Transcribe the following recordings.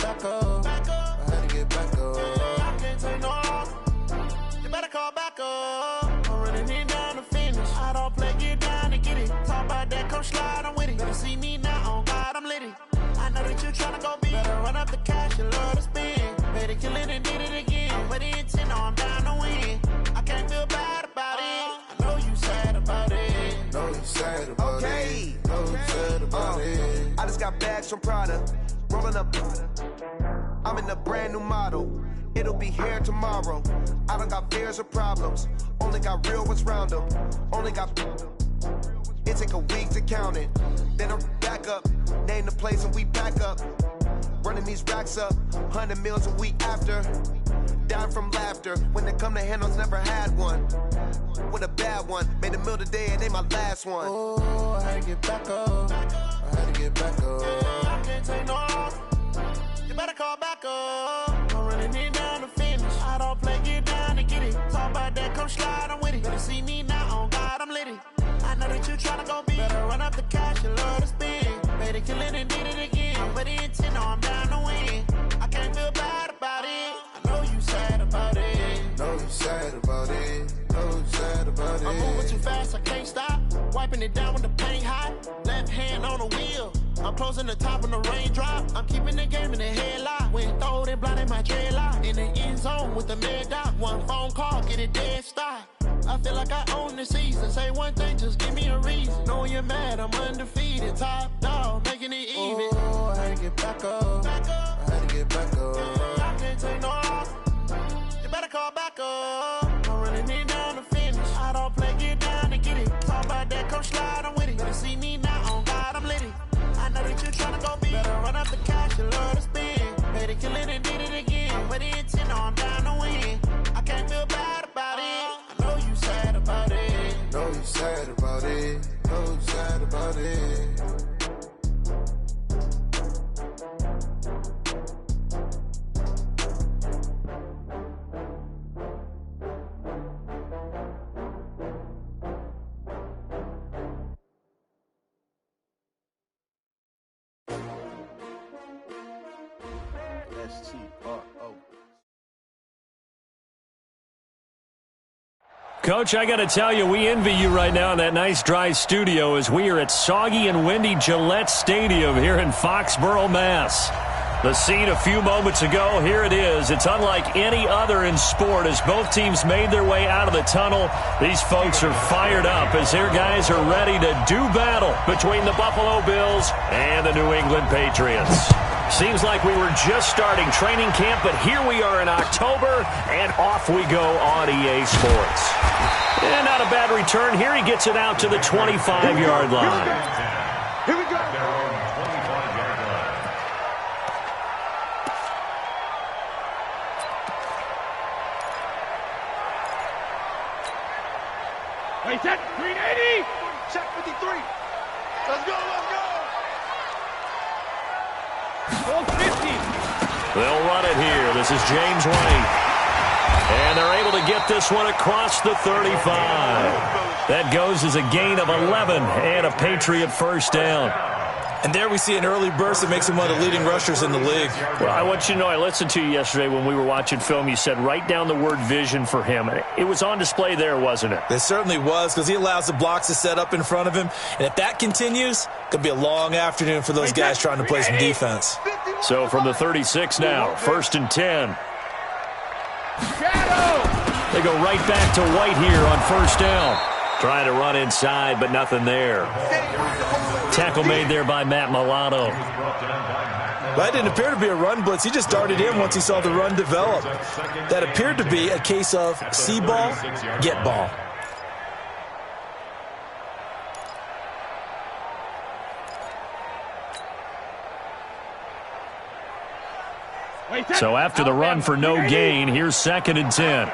back up. I had to get back up. I can't take no loss. You better call back up. I'm running it down to finish. I don't play, get down to get it. Talk about that, come slide, I'm with it. Better see me now, on God, I'm litty. I know that you tryna go big. Better run up the cash, you love to spend. Better kill it and did it again. I'm with the intent, no, I'm down to win. I can't feel bad about it. I know you sad about it. Know you sad about it. Know you sad about it. I just got bags from Prada. Rolling up. I'm in a brand new model. It'll be here tomorrow. I don't got fears or problems. Only got real ones round them. Only got. It take a week to count it. Then I'm back up. Name the place and we back up. Running these racks up. 100 meals a week after. Down from laughter. When they come to handles, never had one. With a bad one. Made a meal today and they my last one. Oh, I had to get back up. I had to get back up. I can't take no loss. You better call back up. I'm running it down to finish. I don't play, get down to get it. Talk about that, come slide, I'm with it. Better see me now, on God, I'm litty. I know that you tryna go big. Better run up the cash, you love to spend. Better kill it and did it again. I'm with the intent, no, I'm down to win. I can't feel bad about it. I know you sad about it. Know you sad about it. Know you sad about it. I'm moving too fast, I can't stop. Wiping it down when the paint hot. Left hand on the wheel. I'm closing the top when the raindrop. I'm keeping the game in the headlock. When throwed and blinded my dreadlock. In the end zone with the mad dot. One phone call, get it dead stop. I feel like I own the season. Say one thing, just give me a reason. Knowing you're mad, I'm undefeated. Top dog, making it even. Oh, I had to get back up. I had to get back up. I can't take no loss. You better call back up. I'm running it down to finish. I don't play, get down to get it. Talk about that, come slide, I'm with it. Better see me now, on God, I'm litty. I know that you tryna go big. Better run up the cash, you love to spend. Better kill it and did it again. I'm with the intent, no, I'm down to win. I can't feel bad about it. I know you sad about it. Know you sad about it. Know you sad about it. STRO. Coach, I got to tell you, we envy you right now in that nice dry studio as we are at soggy and windy Gillette Stadium here in Foxborough, Mass. The scene a few moments ago, here it is. It's unlike any other in sport as both teams made their way out of the tunnel. These folks are fired up as their guys are ready to do battle between the Buffalo Bills and the New England Patriots. Seems like we were just starting training camp, but here we are in October, and off we go on EA Sports. And not a bad return here. He gets it out to the 25-yard line. Here we go. Hey, set, 380. Check 53. Let's go, let's go. 50. They'll run it here. This is James White. And they're able to get this one across the 35. That goes as a gain of 11 and a Patriot first down. And there we see an early burst that makes him one of the leading rushers in the league. Well, I want you to know, I listened to you yesterday when we were watching film. You said write down the word vision for him. It was on display there, wasn't it? It certainly was, because he allows the blocks to set up in front of him. And if that continues, it could be a long afternoon for those guys trying to play some defense. So from the 36 now, 1st and 10. They go right back to White here on 1st down. Trying to run inside, but nothing there. Tackle made there by Matt Milano. That didn't appear to be a run blitz. He just darted in once he saw the run develop. That appeared to be a case of see ball, get ball. So after the run for no gain, here's 2nd and 10.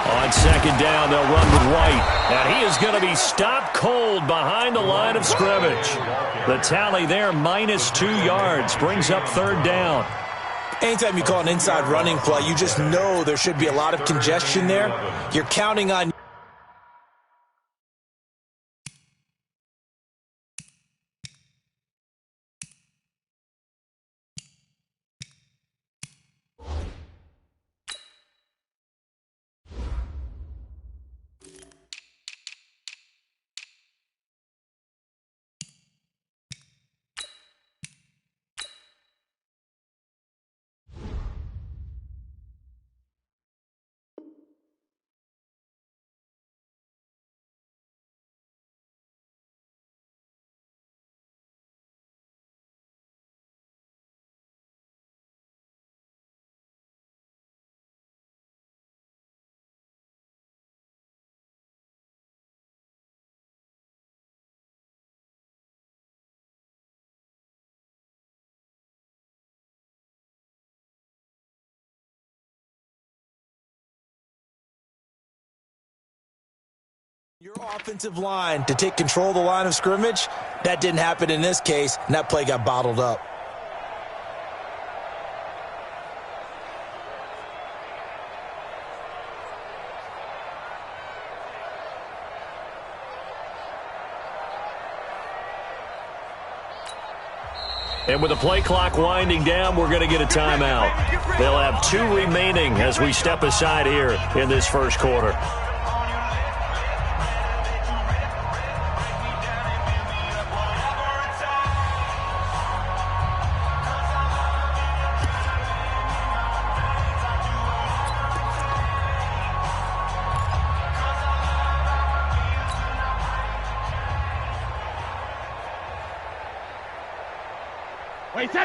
On 2nd down, they'll run with White. And he is going to be stopped cold behind the line of scrimmage. The tally there, -2 yards, brings up 3rd down. Anytime you call an inside running play, you just know there should be a lot of congestion there. You're counting on Your offensive line to take control of the line of scrimmage, that didn't happen in this case, and that play got bottled up. And with the play clock winding down, we're going to get a timeout. They'll have 2 remaining as we step aside here in this first quarter.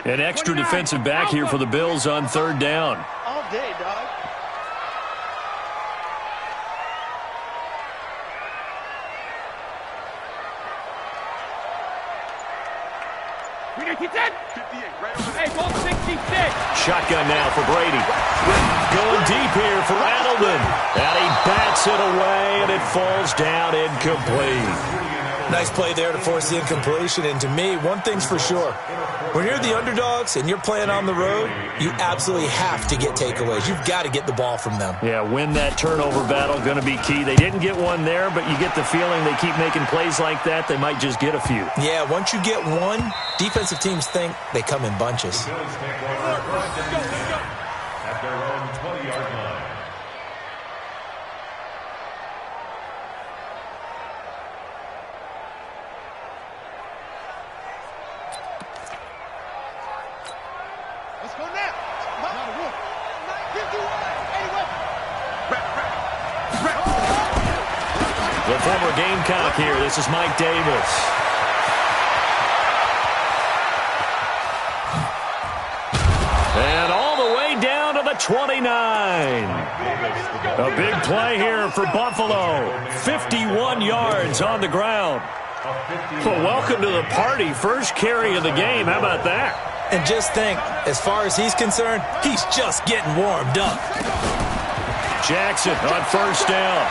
An extra defensive back here for the Bills on 3rd down. All day, dog. Shotgun now for Brady. Going deep here for Adelman. And he bats it away, and it falls down incomplete. Nice play there to force the incompletion. And to me, one thing's for sure. When you're the underdogs and you're playing on the road, you absolutely have to get takeaways. You've got to get the ball from them. Yeah, win that turnover battle, going to be key. They didn't get one there, but you get the feeling they keep making plays like that, they might just get a few. Yeah, once you get one, defensive teams think they come in bunches. At their own 20-yard line. Let's go now. The former Gamecock here. This is Mike Davis. And all the way down to the 29. A big play here for Buffalo. 51 yards on the ground. Well, welcome to the party. First carry of the game. How about that? And just think, as far as he's concerned, he's just getting warmed up. Jackson on 1st down.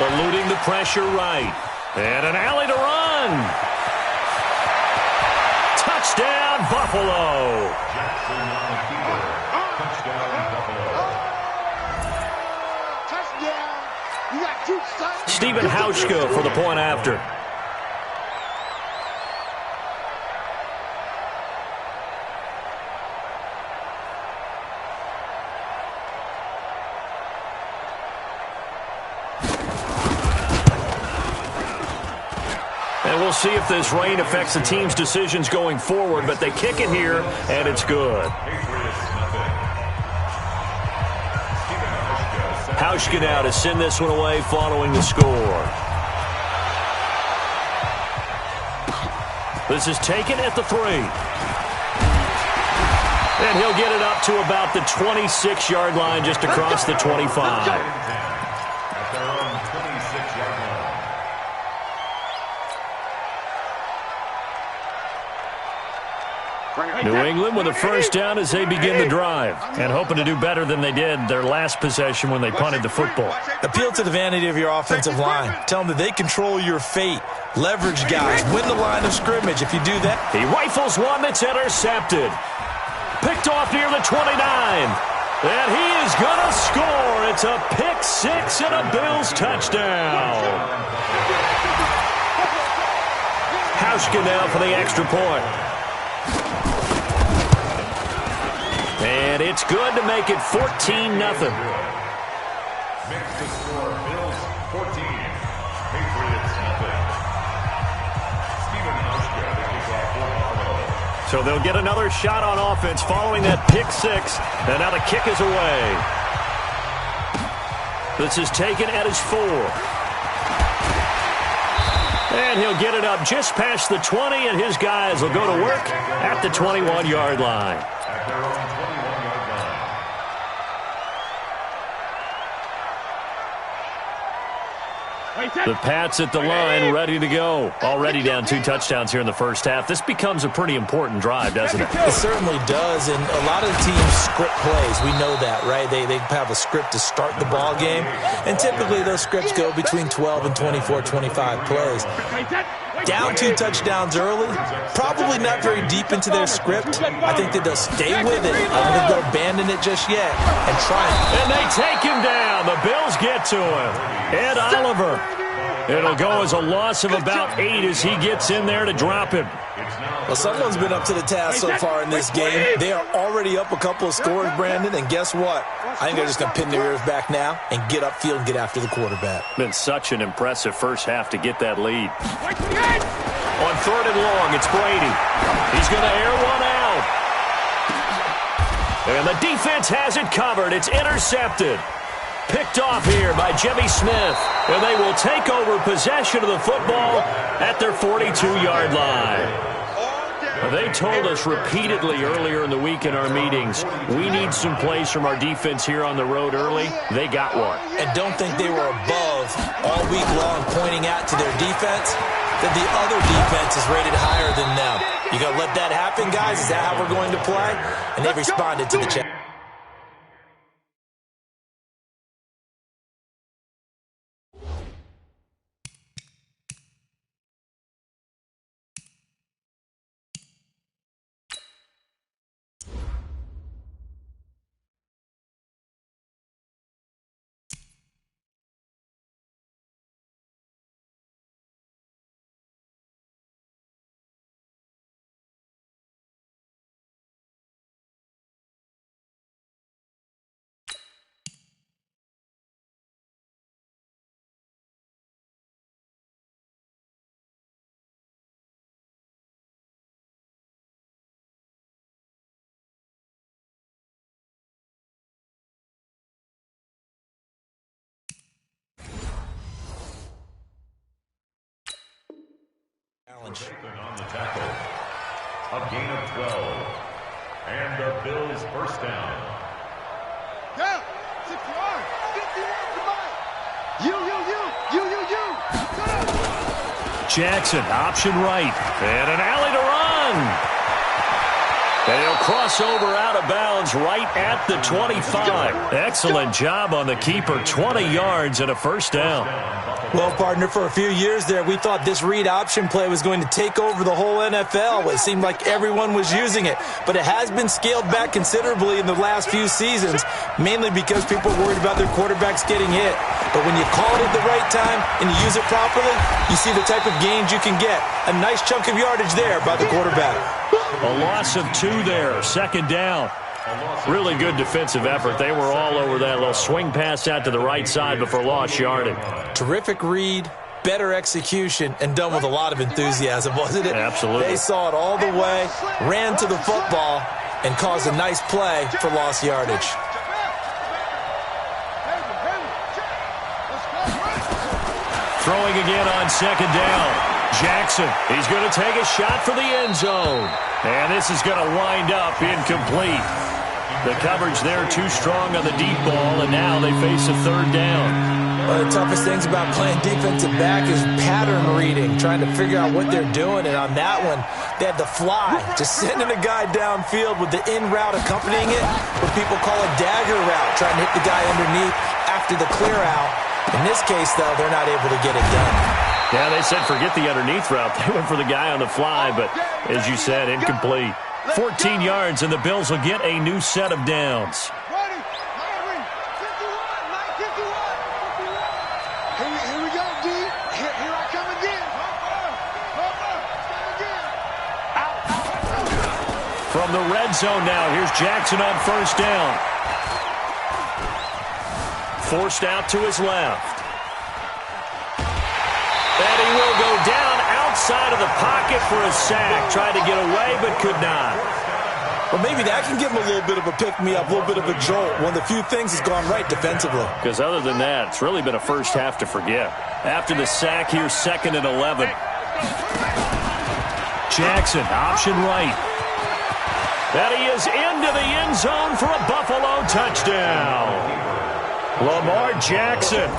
Eluding the pressure right. And an alley to run. Touchdown, Buffalo. Jackson on the field. Touchdown, Buffalo. Touchdown. You got 2 sons. Stephen Hauschka for the point after. And we'll see if this rain affects the team's decisions going forward, but they kick it here, and it's good. Hauschka now to send this one away following the score. This is taken at the 3. And he'll get it up to about the 26-yard line, just across the 25. At their own 26-yard line. New England with a 1st down as they begin the drive, and hoping to do better than they did their last possession when they punted the football. Appeal to the vanity of your offensive line. Tell them that they control your fate. Leverage guys. Win the line of scrimmage. If you do that, He rifles one that's intercepted. Picked off near the 29. And he is going to score. It's a pick 6 and a Bills touchdown. Hauschka now for the extra point. And it's good to make it 14-0. Makes the score Bills 14, Patriots nothing. Stephen Hauschka to kick off for Buffalo. So they'll get another shot on offense following that pick 6. And now the kick is away. This is taken at his 4. And he'll get it up just past the 20, and his guys will go to work at the 21-yard line. At their own 21-yard line. The Pats at the line, ready to go. Already down 2 touchdowns here in the first half. This becomes a pretty important drive, doesn't it? It certainly does, and a lot of the teams script plays. We know that, right? They have a script to start the ball game, and typically those scripts go between 12 and 24, 25 plays. Down 2 touchdowns early, probably not very deep into their script. I think that they'll stay with it. I don't think they'll abandon it just yet and try it. And they take him down. The Bills get to him. Ed Oliver. It'll go as a loss of about 8 as he gets in there to drop him. Well, someone's been up to the task so far in this game. They are already up a couple of scores, Brandon, and guess what? I think they're just going to pin their ears back now and get upfield and get after the quarterback. Been such an impressive first half to get that lead. On 3rd and long, it's Brady. He's going to air one out. And the defense has it covered. It's intercepted. Picked off here by Jimmy Smith. And they will take over possession of the football at their 42-yard line. They told us repeatedly earlier in the week in our meetings, we need some plays from our defense here on the road early. They got one. And don't think they were above all week long pointing out to their defense that the other defense is rated higher than them. You got to let that happen, guys? Is that how we're going to play? And they responded to the challenge. On the tackle, a gain of 12, and the Bills first down. Down, 6 yards, 50 yards to buy. You. Jackson, option right, and an alley to run. And he'll cross over out of bounds right at the 25. Excellent job on the keeper, 20 yards and a first down. Well, partner, for a few years there, we thought this read option play was going to take over the whole NFL. It seemed like everyone was using it. But it has been scaled back considerably in the last few seasons, mainly because people are worried about their quarterbacks getting hit. But when you call it at the right time and you use it properly, you see the type of gains you can get. A nice chunk of yardage there by the quarterback. A loss of 2 there, 2nd down. Really good defensive effort. They were all over that little swing pass out to the right side before lost yardage. Terrific read, better execution, and done with a lot of enthusiasm, wasn't it? Absolutely. They saw it all the way, ran to the football, and caused a nice play for lost yardage. Throwing again on 2nd down. Jackson, he's going to take a shot for the end zone. And this is going to wind up incomplete. The coverage there too strong on the deep ball, and now they face a 3rd down. One of the toughest things about playing defensive back is pattern reading, trying to figure out what they're doing. And on that one, they had the fly, just sending a guy downfield with the in route accompanying it, what people call a dagger route, trying to hit the guy underneath after the clear out. In this case, though, they're not able to get it done. Yeah, they said forget the underneath route. They went for the guy on the fly, but as you said, incomplete. 14 yards, and the Bills will get a new set of downs. Here we go, D. Here I come again. From the red zone now, here's Jackson on 1st down. Forced out to his left. And he will go down outside of the pocket for a sack. Tried to get away, but could not. Well, maybe that can give him a little bit of a pick-me-up, a little bit of a jolt. One of the few things has gone right defensively. Because other than that, it's really been a first half to forget. After the sack, here's 2nd and 11. Jackson, option right. And he is into the end zone for a Buffalo touchdown. Lamar Jackson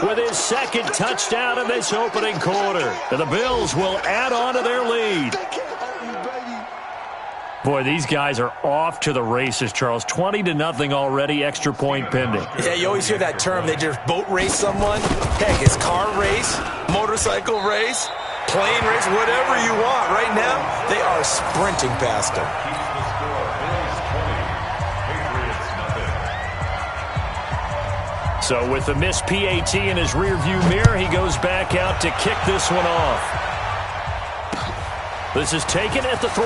with his second touchdown in this opening quarter. And the Bills will add on to their lead. Boy, these guys are off to the races, Charles. 20-0 already, extra point pending. Yeah, you always hear that term. They just boat race someone. Heck, it's car race, motorcycle race, plane race, whatever you want. Right now, they are sprinting past them. So with the missed PAT in his rearview mirror, he goes back out to kick this one off. This is taken at the 3.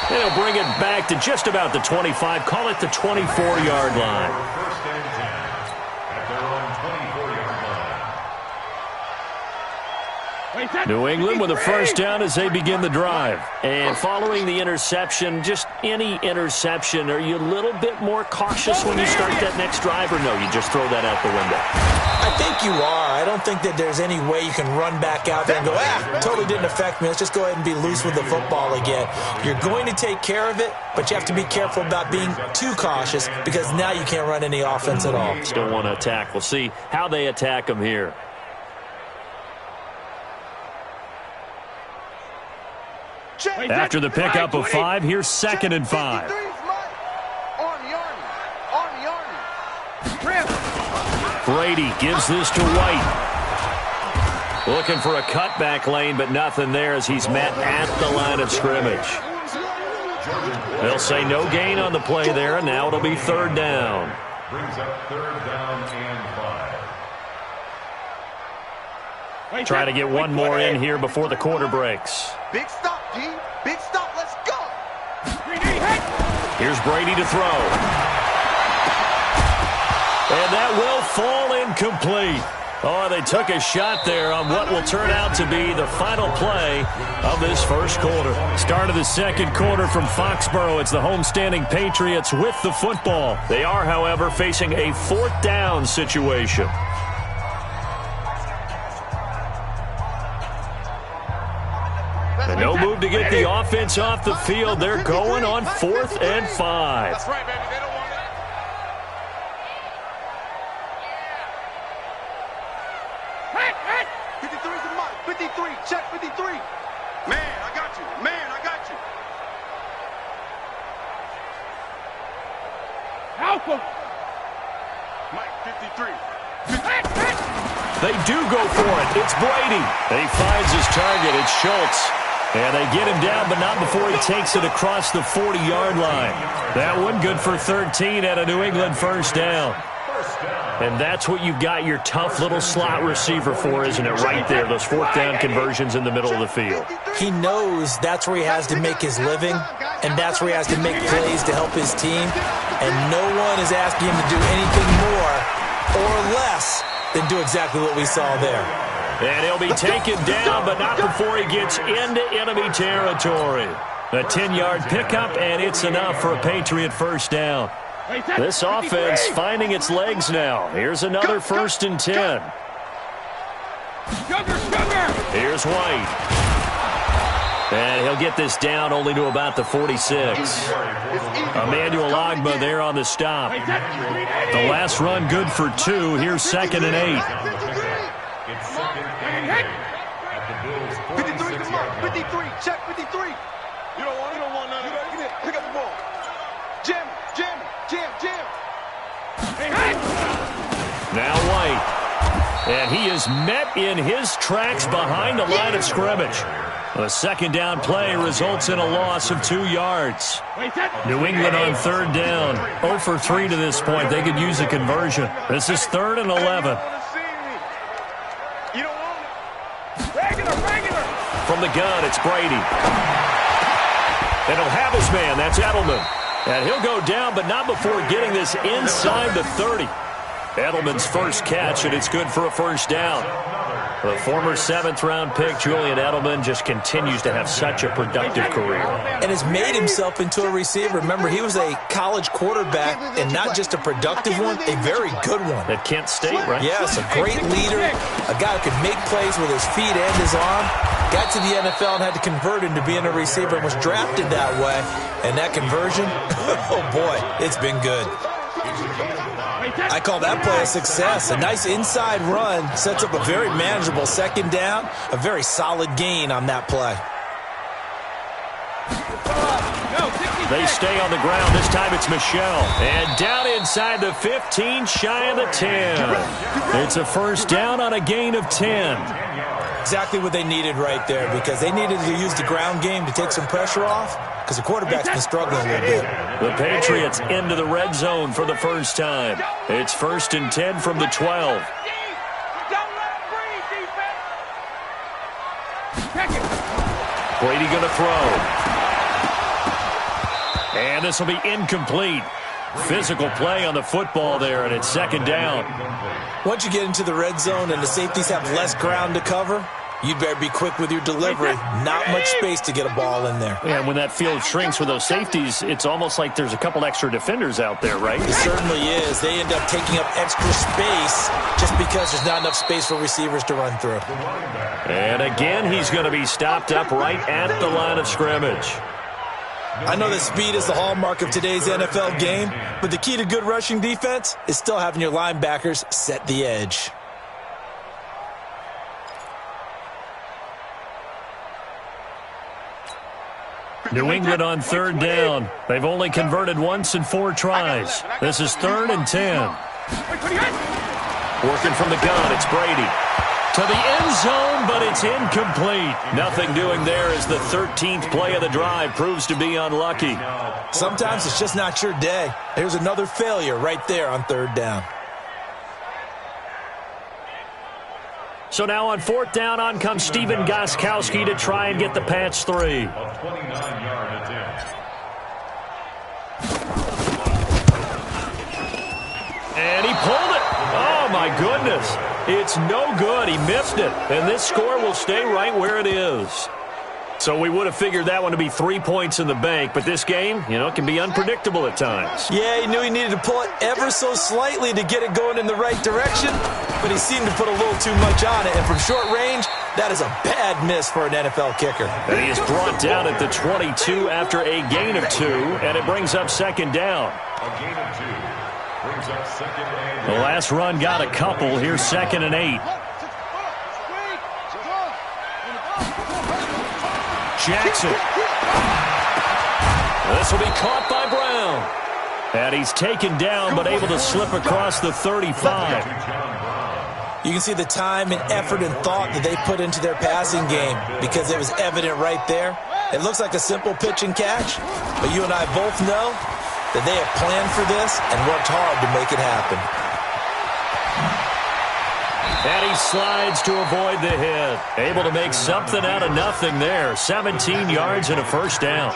And he'll bring it back to just about the 25. Call it the 24-yard line. First and 10 at their own 24-yard line. New England with a first down as they begin the drive. And following the interception, just any interception, are you a little bit more cautious when you start that next drive, or no, you just throw that out the window? I think you are. I don't think that there's any way you can run back out there and go, totally didn't affect me. Let's just go ahead and be loose with the football again. You're going to take care of it, but you have to be careful about being too cautious because now you can't run any offense at all. Still want to attack. We'll see how they attack them here. After the pickup of 5, here's 2nd and 5. Brady gives this to White. Looking for a cutback lane, but nothing there as he's met at the line of scrimmage. They'll say no gain on the play there, and now it'll be 3rd down. Brings up 3rd down and 5. Try to get one more in here before the quarter breaks. Big stop, G. Big stop. Let's go. Here's Brady to throw. And that will fall incomplete. Oh, they took a shot there on what will turn out to be the final play of this first quarter. Start of the second quarter from Foxborough. It's the homestanding Patriots with the football. They are, however, facing a 4th down situation. And no move to get the offense off the field. They're going on 4th and 5. That's right, baby. They don't want it. Hey, hey! 53 to Mike. 53. Check 53. Man, I got you. Man, I got you. Alpha. Mike, 53. They do go for it. It's Brady. He finds his target. It's Schultz. And they get him down, but not before he takes it across the 40-yard line. That one good for 13 at a New England first down. And that's what you've got your tough little slot receiver for, isn't it? Right there, those 4th down conversions in the middle of the field. He knows that's where he has to make his living, and that's where he has to make plays to help his team. And no one is asking him to do anything more or less than do exactly what we saw there. And he'll be taken down, but not before he gets into enemy territory. A 10-yard pickup, and it's enough for a Patriot first down. This offense finding its legs now. Here's another 1st and 10. Here's White. And he'll get this down only to about the 46. Emmanuel Ogbah there on the stop. The last run good for 2. Here's 2nd and 8. It's 2nd and 8 at the Bills' 46-yard line. 53. Check 53. You don't want none of it. Pick up the ball. Jam. Now White. And he is met in his tracks behind the line of scrimmage. A 2nd down play results in a loss of 2 yards. New England on 3rd down. 0 for 3 to this point. They could use a conversion. This is 3rd and 11. You don't want it. Regular. From the gun, it's Brady. And he'll have his man. That's Edelman. And he'll go down, but not before getting this inside the 30. Edelman's first catch, and it's good for a first down. The former 7th-round pick, Julian Edelman, just continues to have such a productive career. And has made himself into a receiver. Remember, he was a college quarterback, and not just a productive one, a very good one. At Kent State, right? Yes, a great leader, a guy who could make plays with his feet and his arm. Got to the NFL and had to convert into being a receiver and was drafted that way. And that conversion, oh boy, it's been good. I call that play a success. A nice inside run sets up a very manageable second down, a very solid gain on that play. They stay on the ground. This time it's Michel. And down inside the 15, shy of the 10. It's a first down on a gain of 10. Exactly what they needed right there, because they needed to use the ground game to take some pressure off, because the quarterback's been struggling a little bit. The Patriots into the red zone for the first time. It's 1st and 10 from the 12. Brady going to throw. And this will be incomplete. Physical play on the football there, and it's second down. Once you get into the red zone and the safeties have less ground to cover, you'd better be quick with your delivery. Not much space to get a ball in there. And when that field shrinks with those safeties, it's almost like there's a couple extra defenders out there, right? It certainly is. They end up taking up extra space just because there's not enough space for receivers to run through. And again, he's going to be stopped up right at the line of scrimmage. I know that speed is the hallmark of today's NFL game, but the key to good rushing defense is still having your linebackers set the edge. New England on third down. They've only converted once in 4 tries. This is 3rd and 10. Working from the gun, it's Brady. To the end zone, but it's incomplete. Nothing doing there as the 13th play of the drive proves to be unlucky. Sometimes it's just not your day. Here's another failure right there on 3rd down. So now on 4th down, on comes Stephen Gostkowski to try and get the Pats 3. A 29-yard attempt. And he pulled it. Oh, my goodness. It's no good. He missed it. And this score will stay right where it is. So we would have figured that one to be 3 points in the bank, but this game, can be unpredictable at times. Yeah, he knew he needed to pull it ever so slightly to get it going in the right direction, but he seemed to put a little too much on it, and from short range, that is a bad miss for an NFL kicker. And he is brought down at the 22 after a gain of 2, and it brings up second down. A gain of 2 brings up second and The last run got a couple. Here's 2nd and 8. Jackson. This will be caught by Brown. And he's taken down, but able to slip across the 35. You can see the time and effort and thought that they put into their passing game because it was evident right there. It looks like a simple pitch and catch, but you and I both know that they have planned for this and worked hard to make it happen. And he slides to avoid the hit. Able to make something out of nothing there. 17 yards and a first down.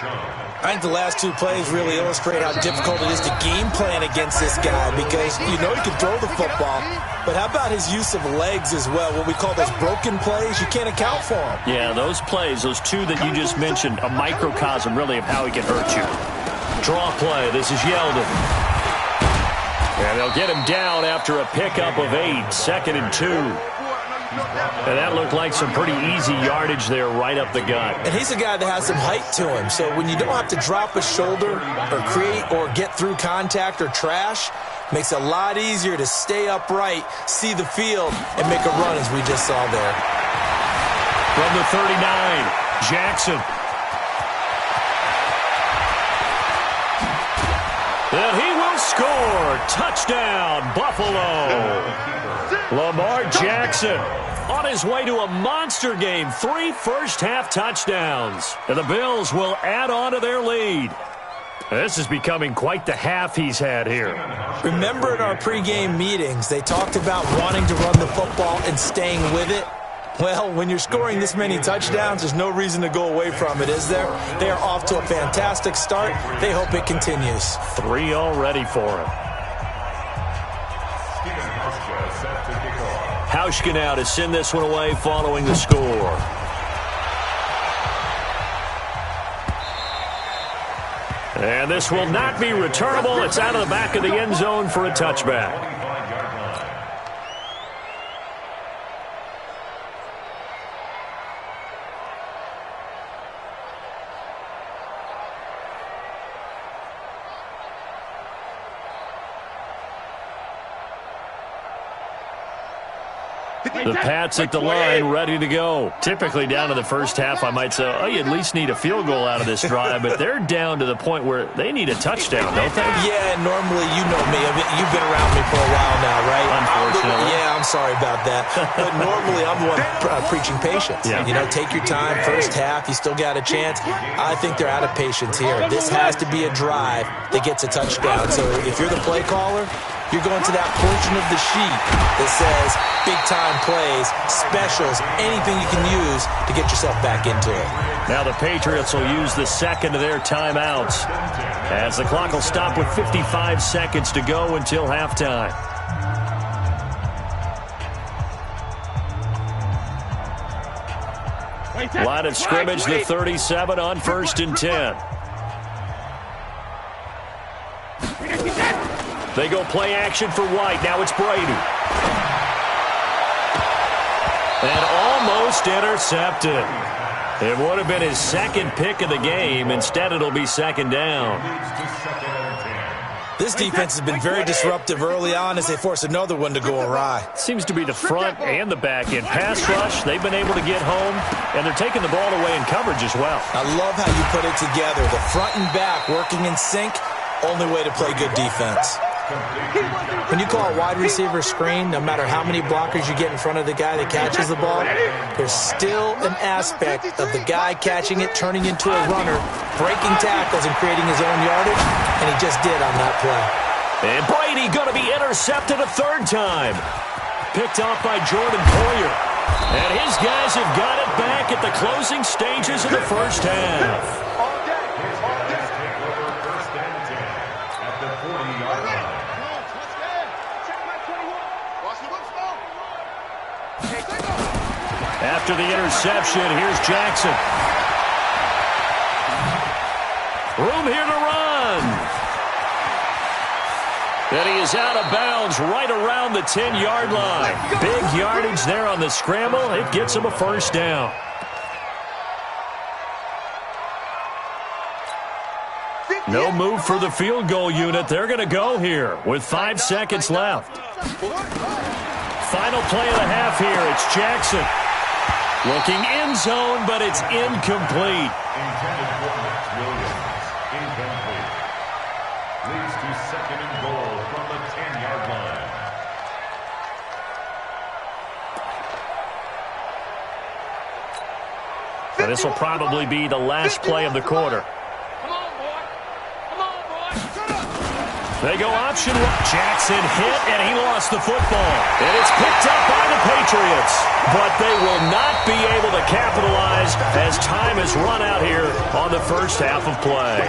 I think the last 2 plays really illustrate how difficult it is to game plan against this guy because you know he can throw the football, but how about his use of legs as well? What we call those broken plays, you can't account for them. Yeah, those plays, those 2 that you just mentioned, a microcosm really of how he can hurt you. Draw play. This is Yeldon. And they'll get him down after a pickup of 8, 2nd and 2. And that looked like some pretty easy yardage there right up the gut. And he's a guy that has some height to him, so when you don't have to drop a shoulder or create or get through contact or trash, makes it a lot easier to stay upright, see the field, and make a run as we just saw there. From the 39, Jackson. And he will score. Touchdown, Buffalo. Lamar Jackson on his way to a monster game. 3 first-half touchdowns. And the Bills will add on to their lead. This is becoming quite the half he's had here. Remember in our pregame meetings, they talked about wanting to run the football and staying with it? Well, when you're scoring this many touchdowns, there's no reason to go away from it, is there? They are off to a fantastic start. They hope it continues. 3 already for him. Hauschka now to send this one away following the score. And this will not be returnable. It's out of the back of the end zone for a touchback. The Pats at the line, ready to go. Typically down to the first half, I might say, oh, you at least need a field goal out of this drive, but they're down to the point where they need a touchdown, don't they? Yeah, normally, you know me. You've been around me for a while now, right? Unfortunately. Yeah, I'm sorry about that. But normally, I'm the one preaching patience. Yeah. You know, take your time. First half, you still got a chance. I think they're out of patience here. This has to be a drive that gets a touchdown. So if you're the play caller, you're going to that portion of the sheet that says big-time plays, specials, anything you can use to get yourself back into it. Now the Patriots will use the second of their timeouts as the clock will stop with 55 seconds to go until halftime. Line of scrimmage, the 37 on 1st and 10. They go play action for White. Now it's Brady. And almost intercepted. It would have been his second pick of the game. Instead, it'll be second down. This defense has been very disruptive early on as they force another one to go awry. Seems to be the front and the back end. Pass rush, they've been able to get home, and they're taking the ball away in coverage as well. I love how you put it together. The front and back working in sync, only way to play good defense. When you call a wide receiver screen, no matter how many blockers you get in front of the guy that catches the ball, there's still an aspect of the guy catching it, turning into a runner, breaking tackles and creating his own yardage, and he just did on that play. And Brady going to be intercepted a third time. Picked off by Jordan Poyer. And his guys have got it back at the closing stages of the first half. After the interception, here's Jackson. Room here to run. And he is out of bounds right around the 10-yard line. Big yardage there on the scramble. It gets him a first down. No move for the field goal unit. They're going to go here with 5 seconds left. Final play of the half here. It's Jackson. Looking end zone, but it's incomplete. Intended for Max Williams. Incomplete. Leads to second and goal from the 10-yard line. And this will probably be the last play of the quarter. They go option. Jackson hit, and he lost the football. And it's picked up by the Patriots. But they will not be able to capitalize as time has run out here on the first half of play.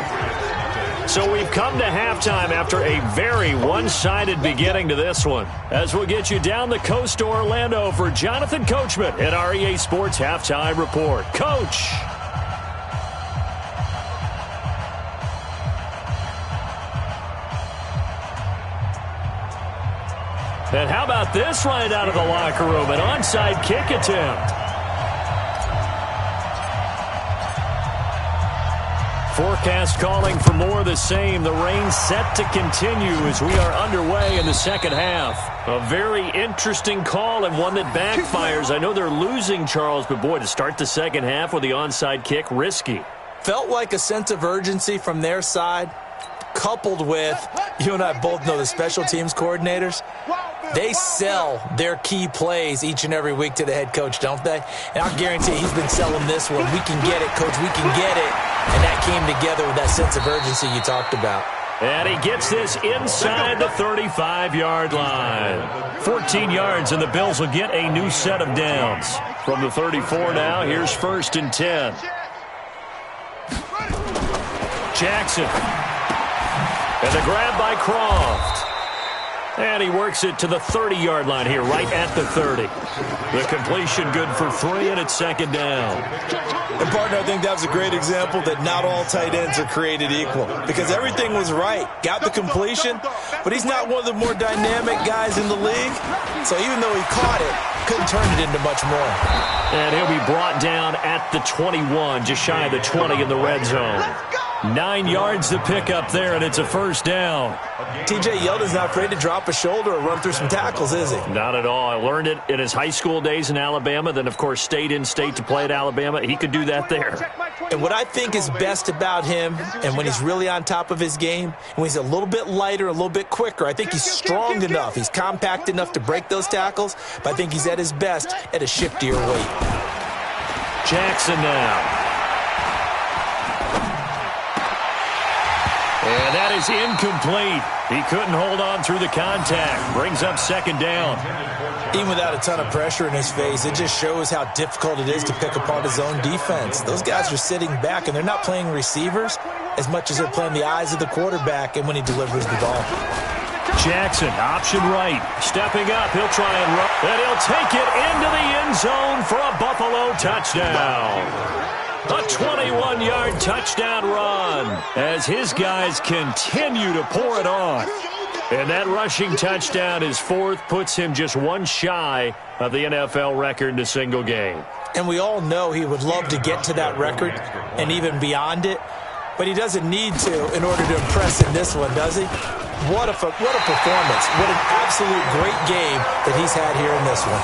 So we've come to halftime after a very one-sided beginning to this one. As we'll get you down the coast to Orlando for Jonathan Coachman at our EA Sports Halftime Report. Coach. And how about this right out of the locker room? An onside kick attempt. Forecast calling for more of the same. The rain set to continue as we are underway in the second half. A very interesting call and one that backfires. I know they're losing, Charles, but boy, to start the second half with the onside kick, risky. Felt like a sense of urgency from their side, coupled with, you and I both know the special teams coordinators, they sell their key plays each and every week to the head coach, don't they? And I'll guarantee he's been selling this one. We can get it, coach, we can get it. And that came together with that sense of urgency you talked about. And he gets this inside the 35-yard line. 14 yards, and the Bills will get a new set of downs. From the 34 now, here's 1st and 10. Jackson. And the grab by Croft. And he works it to the 30-yard line here, right at the 30. The completion good for 3, and it's second down. And, partner, I think that was a great example that not all tight ends are created equal. Because everything was right. Got the completion, but he's not one of the more dynamic guys in the league. So even though he caught it, couldn't turn it into much more. And he'll be brought down at the 21, just shy of the 20 in the red zone. 9 yards to pick up there, and it's a first down. T.J. Yeldon's not afraid to drop a shoulder or run through some tackles, is he? Not at all. I learned it in his high school days in Alabama, then, of course, stayed in state to play at Alabama. He could do that there. And what I think is best about him, and when he's really on top of his game, when he's a little bit lighter, a little bit quicker, I think he's strong enough. He's compact enough to break those tackles, but I think he's at his best at a shiftier weight. Jackson now. And that is incomplete. He couldn't hold on through the contact. Brings up second down. Even without a ton of pressure in his face, it just shows how difficult it is to pick apart his own defense. Those guys are sitting back, and they're not playing receivers as much as they're playing the eyes of the quarterback and when he delivers the ball. Jackson, option right. Stepping up, he'll try and run. And he'll take it into the end zone for a Buffalo touchdown. A 21-yard touchdown run as his guys continue to pour it on. And that rushing touchdown is fourth, puts him just one shy of the NFL record in a single game. And we all know he would love to get to that record and even beyond it, but he doesn't need to in order to impress in this one, does he? What a performance. What an absolute great game that he's had here in this one.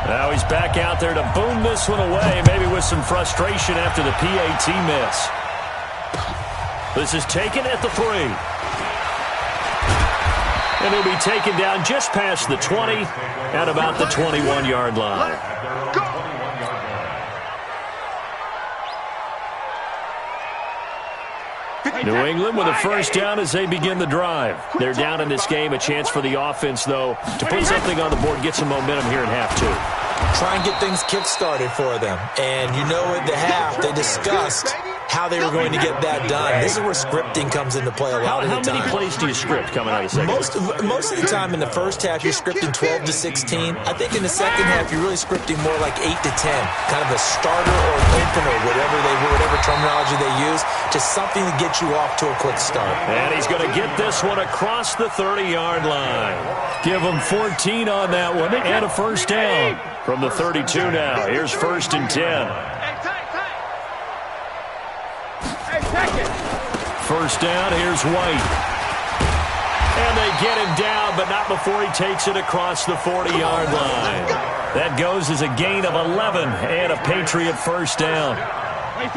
Now he's back out there to boom this one away, maybe with some frustration after the PAT miss. This is taken at the 3. And he'll be taken down just past the 20 at about the 21-yard line. New England with a first down as they begin the drive. They're down in this game. A chance for the offense, though, to put something on the board, get some momentum here in half 2. Try and get things kick-started for them. And you know at the half, they discussed how they were going to get that done. This is where scripting comes into play a lot of the time. How many plays do you script coming out of the second? Most of the time in the first half, you're scripting 12 to 16. I think in the second half, you're really scripting more like 8 to 10. Kind of a starter or an opener, whatever terminology they use, just something to get you off to a quick start. And he's going to get this one across the 30-yard line. Give him 14 on that one and a first down from the 32 now. Here's 1st and 10. First down, here's White. And they get him down, but not before he takes it across the 40-yard line. That goes as a gain of 11 and a Patriot first down.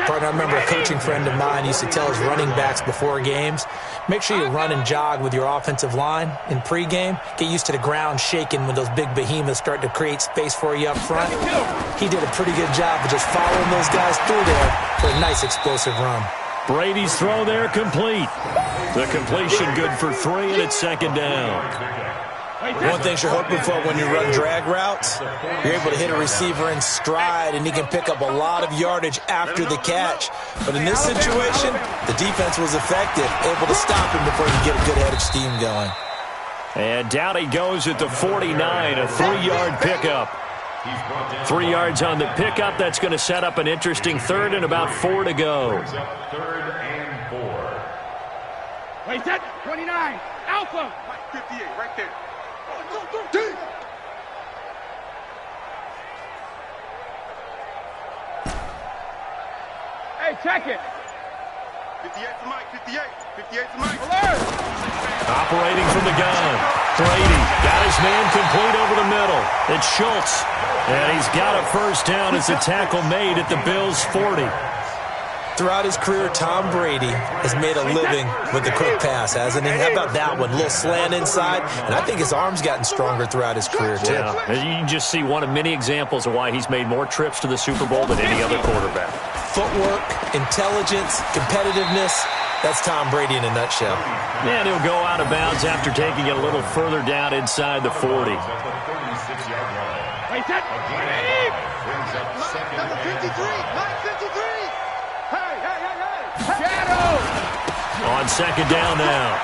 Partner, I remember a coaching friend of mine used to tell his running backs before games, make sure you run and jog with your offensive line in pregame. Get used to the ground shaking when those big behemoths start to create space for you up front. He did a pretty good job of just following those guys through there for a nice explosive run. Brady's throw there complete. The completion good for 3, and it's second down. One thing you're hoping for when you run drag routes, you're able to hit a receiver in stride, and he can pick up a lot of yardage after the catch. But in this situation, the defense was effective, able to stop him before he could get a good head of steam going. And down he goes at the 49, a 3-yard pickup. 3 yards on the pickup. That's going to set up an interesting third and about 4 to go. Third and 4. Wait, set. 29. Alpha. 58, right there. Hey, check it. 58 to Mike. 58 to Mike. Alert. Operating from the gun. Brady got his man complete over the middle. It's Schultz. And he's got a first down as a tackle made at the Bills' 40. Throughout his career, Tom Brady has made a living with the quick pass, hasn't he? How about that one? A little slant inside, and I think his arm's gotten stronger throughout his career, too. Yeah, you can just see one of many examples of why he's made more trips to the Super Bowl than any other quarterback. Footwork, intelligence, competitiveness, that's Tom Brady in a nutshell. And he'll go out of bounds after taking it a little further down inside the 40. Wait, set. Number 53. On second down now.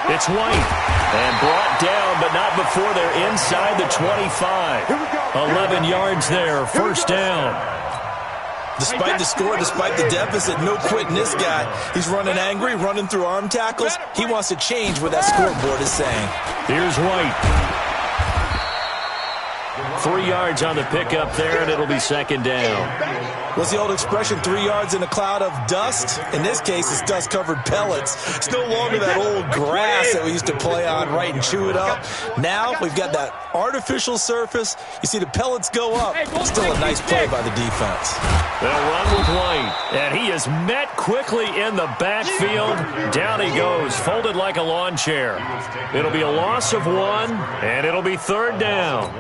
It's White. And brought down, but not before they're inside the 25. 11 yards there, first down. Despite the score, despite the deficit, no quitting this guy. He's running angry, running through arm tackles. He wants to change what that scoreboard is saying. Here's White. 3 yards on the pickup there, and it'll be second down. What's the old expression, 3 yards in a cloud of dust? In this case, it's dust-covered pellets. It's no longer that old grass that we used to play on, right, and chew it up. Now we've got that artificial surface. You see the pellets go up. Still a nice play by the defense. They'll run with White, and he is met quickly in the backfield. Down he goes, folded like a lawn chair. It'll be a loss of 1, and it'll be third down.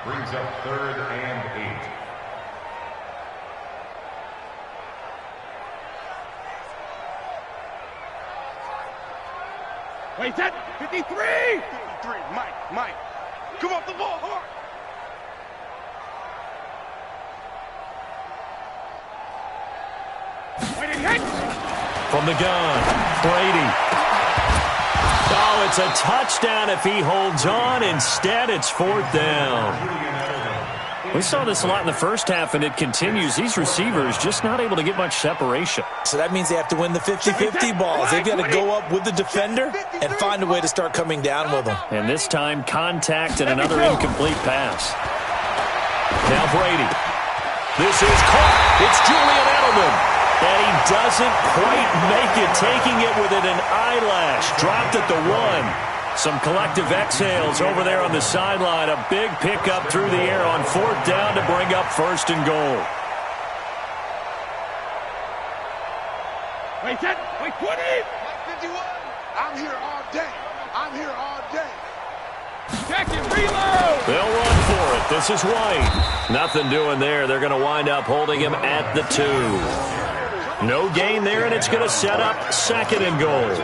Brings up 3rd and 8. Wait, that 53! 53, Mike, come off the ball hard! Wait, it hit! From the gun, Brady. Oh, it's a touchdown if he holds on. Instead, it's 4th down. We saw this a lot in the first half, and it continues. These receivers just not able to get much separation. So that means they have to win the 50-50 balls. They've got to go up with the defender and find a way to start coming down with them. And this time, contact and another incomplete pass. Now Brady. This is caught. It's Julian Edelman. And he doesn't quite make it, taking it within an eyelash. Dropped at the 1. Some collective exhales over there on the sideline. A big pickup through the air on 4th down to bring up 1st and goal. Wait, 20! Mike 51! I'm here all day. Check and reload! They'll run for it. This is White. Nothing doing there. They're going to wind up holding him at the 2. No gain there, and it's going to set up 2nd and goal.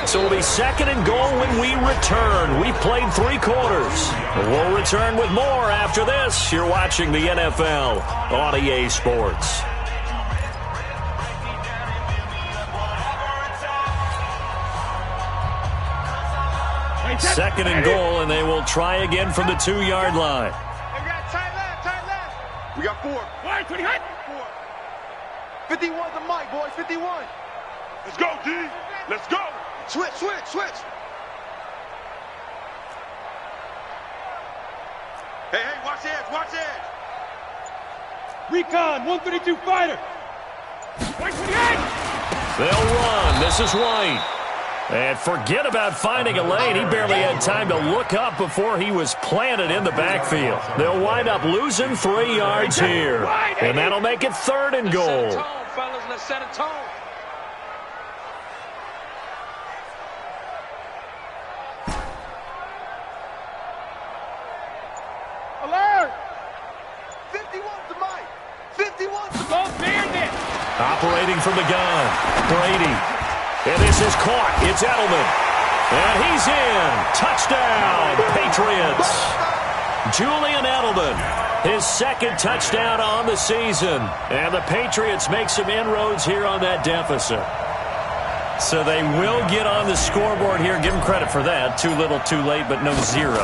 So it'll be 2nd and goal when we return. We've played 3 quarters. We'll return with more after this. You're watching the NFL on EA Sports. Second and goal, and they will try again from the 2-yard line. We got tight left. We got 4. 20 hut. 51 to Mike, boys, 51. Let's go, D. Let's go. Switch. Hey, watch edge. Recon, 132 fighter. 128. They'll run. This is White. And forget about finding a lane. He barely had time to look up before he was planted in the backfield. They'll wind up losing 3 yards here. And that'll make it 3rd and goal. Let's set a tone. Alert! 51 to Mike. 51 to Go Bandit. Operating from the gun, Brady. And this is caught. It's Edelman. And he's in. Touchdown, Patriots. Julian Edelman, his 2nd touchdown on the season. And the Patriots make some inroads here on that deficit. So they will get on the scoreboard here. Give them credit for that. Too little, too late, but no 0.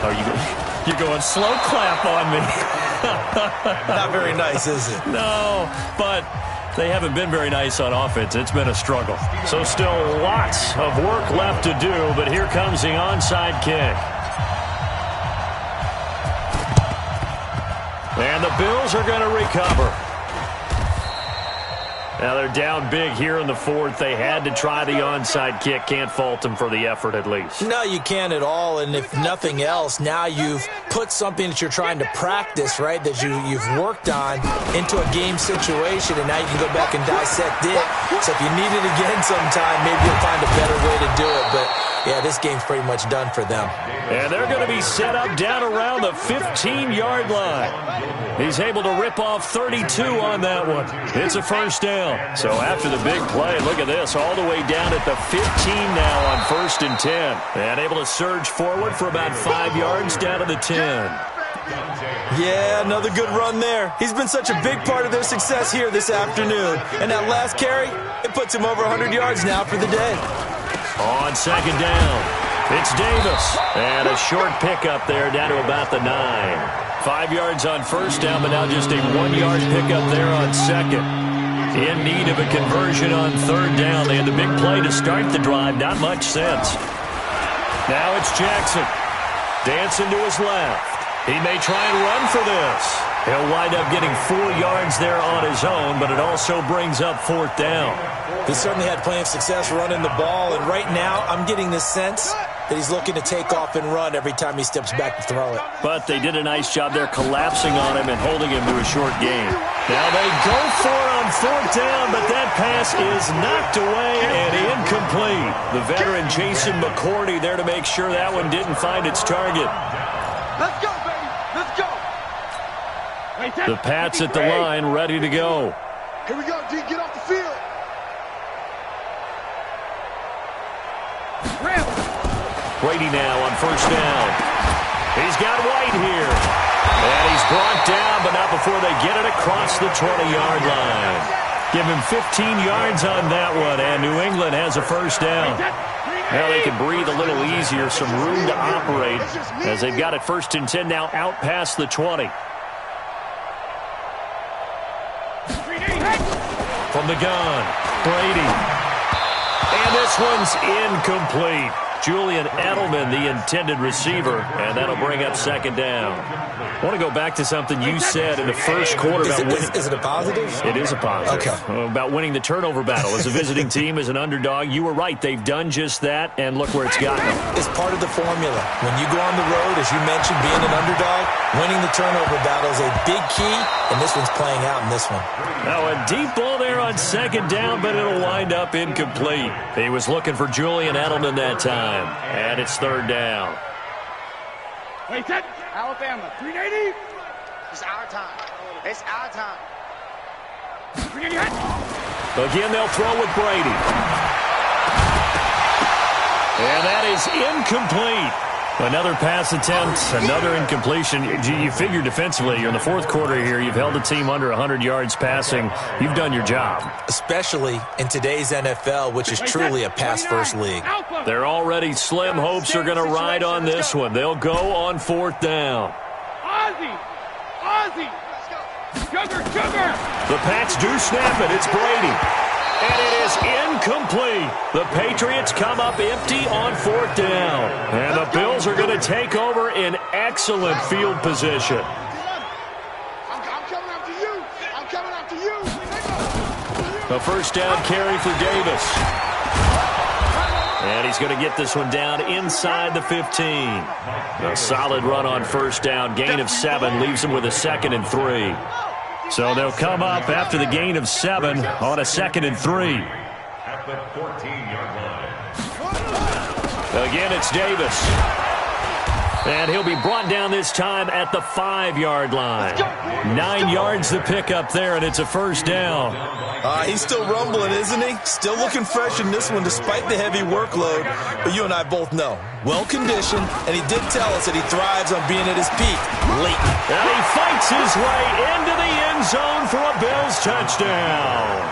Oh, you're going slow clap on me. Not very nice, is it? No, but they haven't been very nice on offense. It's been a struggle. So still lots of work left to do, but here comes the onside kick. And the Bills are going to recover. Now they're down big here in the 4th. They had to try the onside kick. Can't fault them for the effort at least. No, you can't at all. And if nothing else, now you've put something that you're trying to practice, right, that you've worked on into a game situation, and now you can go back and dissect it. So if you need it again sometime, maybe you'll find a better way to do it. But, yeah, this game's pretty much done for them. And they're going to be set up down around the 15-yard line. He's able to rip off 32 on that one. It's a 1st down. So after the big play, look at this, all the way down at the 15 now on 1st and 10. And able to surge forward for about 5 yards down to the 10. Yeah, another good run there. He's been such a big part of their success here this afternoon. And that last carry, it puts him over 100 yards now for the day. On 2nd down, it's Davis. And a short pickup there down to about the 9. 5 yards on first down, but now just a 1-yard pickup there on second. In need of a conversion on third down. They had the big play to start the drive. Not much sense. Now it's Jackson. Dancing to his left. He may try and run for this. He'll wind up getting 4 yards there on his own, but it also brings up fourth down. He certainly had plenty of success running the ball, and right now I'm getting the sense that he's looking to take off and run every time he steps back to throw it. But they did a nice job there collapsing on him and holding him to a short gain. Now they go for it on fourth down, but that pass is knocked away and incomplete. The veteran Jason McCourty there to make sure that one didn't find its target. Let's go, baby. Let's go. The Pats at the line, ready to go. Here we go, D. Get off the field. Brady now on first down. He's got White here. And he's brought down, but not before they get it across the 20-yard line. Give him 15 yards on that one, and New England has a first down. Now they can breathe a little easier, some room to operate as they've got it first and 10 now out past the 20. From the gun, Brady. And this one's incomplete. Julian Edelman, the intended receiver, and that'll bring up second down. I want to go back to something you said in the first quarter about winning. Is it a positive? It is a positive. Okay. About winning the turnover battle. As a visiting team, as an underdog, you were right. They've done just that, and look where it's gotten them. It's part of the formula. When you go on the road, as you mentioned, being an underdog, winning the turnover battle is a big key, and this one's playing out in this one. Now a deep ball there on second down, but it'll wind up incomplete. He was looking for Julian Edelman that time. And it's third down. Wait, set. Alabama, 380. It's our time. It's our time. 380. Again, they'll throw with Brady. And that is incomplete. Another pass attempt, another incompletion. You figure defensively, you're in the fourth quarter here. You've held a team under 100 yards passing. You've done your job. Especially in today's NFL, which is truly a pass-first league. Their already slim hopes are going to ride on this one. They'll go on fourth down. Ozzie! Sugar! The Pats do snap it. It's Brady. And it is incomplete. The Patriots come up empty on fourth down. And the Bills are going to take over in excellent field position. I'm coming after you. I'm coming after you. A first down carry for Davis. And he's going to get this one down inside the 15. A solid run on first down. Gain of 7 leaves him with a 2nd and 3. So they'll come up after the gain of 7 on a 2nd and 3. At the 14-yard line. Again, it's Davis. And he'll be brought down this time at the 5-yard line. 9 yards to pick up there, and it's a first down. He's still rumbling, isn't he? Still looking fresh in this one despite the heavy workload. But you and I both know, well-conditioned, and he did tell us that he thrives on being at his peak late. And he fights his way into the end zone for a Bills touchdown.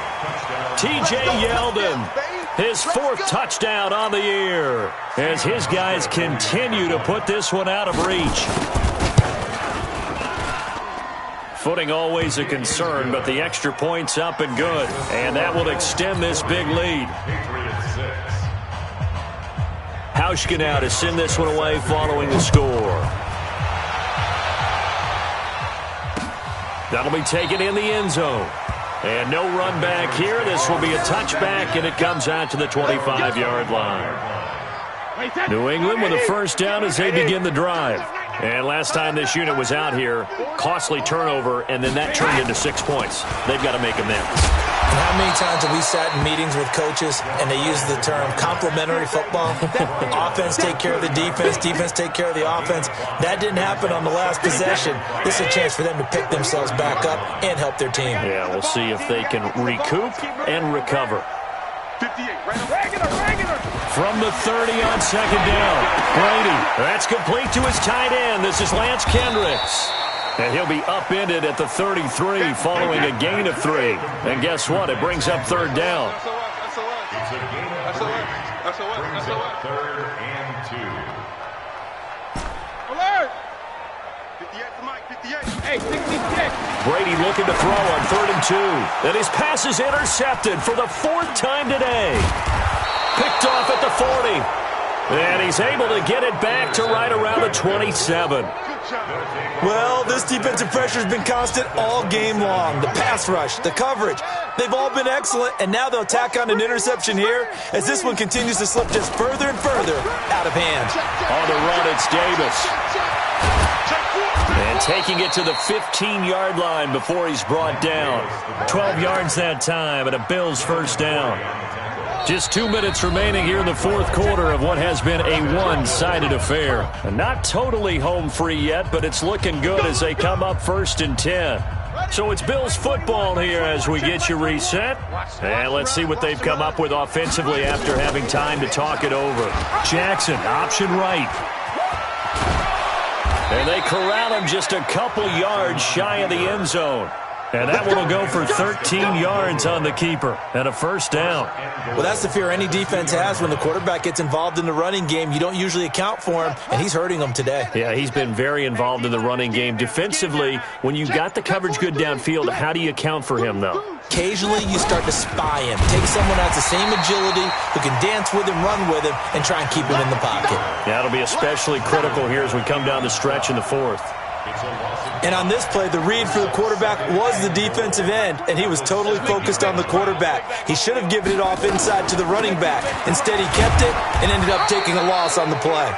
T.J. Yeldon, his 4th touchdown on the year, as his guys continue to put this one out of reach. Footing always a concern, but the extra point's up and good. And that will extend this big lead. Hauschka now to send this one away following the score. That'll be taken in the end zone. And no run back here. This will be a touchback, and it comes out to the 25-yard line. New England with a first down as they begin the drive. And last time this unit was out here, costly turnover, and then that turned into 6 points. They've got to make amends. And how many times have we sat in meetings with coaches and they use the term complementary football? Offense take care of the defense, defense take care of the offense. That didn't happen on the last possession. This is a chance for them to pick themselves back up and help their team. Yeah, we'll see if they can recoup and recover. 58, regular. From the 30 on second down. Brady, that's complete to his tight end. This is Lance Kendricks. And he'll be upended at the 33 following a gain of 3. And guess what? It brings up third down. It's a gain of 3. Brings up 3rd and 2. Alert! Hey, 66. Brady looking to throw on 3rd and 2. And his pass is intercepted for the 4th time today. Picked off at the 40. And he's able to get it back to right around the 27. Well, this defensive pressure has been constant all game long. The pass rush, the coverage, they've all been excellent, and now they'll tack on an interception here as this one continues to slip just further and further out of hand. On the run, it's Davis. And taking it to the 15-yard line before he's brought down. 12 yards that time, and a Bills first down. Just 2 minutes remaining here in the 4th quarter of what has been a one-sided affair. And not totally home free yet, but it's looking good as they come up 1st and 10. So it's Bills football here as we get you reset. And let's see what they've come up with offensively after having time to talk it over. Jackson, option right. And they corral him just a couple yards shy of the end zone. And that one will go for 13 yards on the keeper and a first down. Well, that's the fear any defense has when the quarterback gets involved in the running game. You don't usually account for him, and he's hurting them today. Yeah, he's been very involved in the running game. Defensively, when you got the coverage good downfield, how do you account for him, though? Occasionally, you start to spy him. Take someone who has the same agility, who can dance with him, run with him, and try and keep him in the pocket. Yeah, that'll be especially critical here as we come down the stretch in the 4th. And on this play, the read for the quarterback was the defensive end, and he was totally focused on the quarterback. He should have given it off inside to the running back. Instead, he kept it and ended up taking a loss on the play.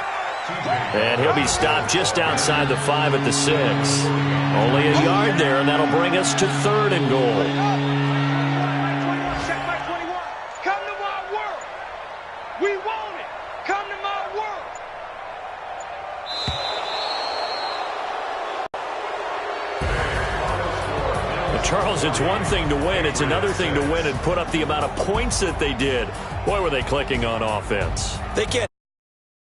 And he'll be stopped just outside the 5 at the 6. Only a yard there, and that'll bring us to 3rd and goal. Check my 21. Come to my world. We want it. Come to my world. Charles, it's one thing to win. It's another thing to win and put up the amount of points that they did. Boy, were they clicking on offense. They can't.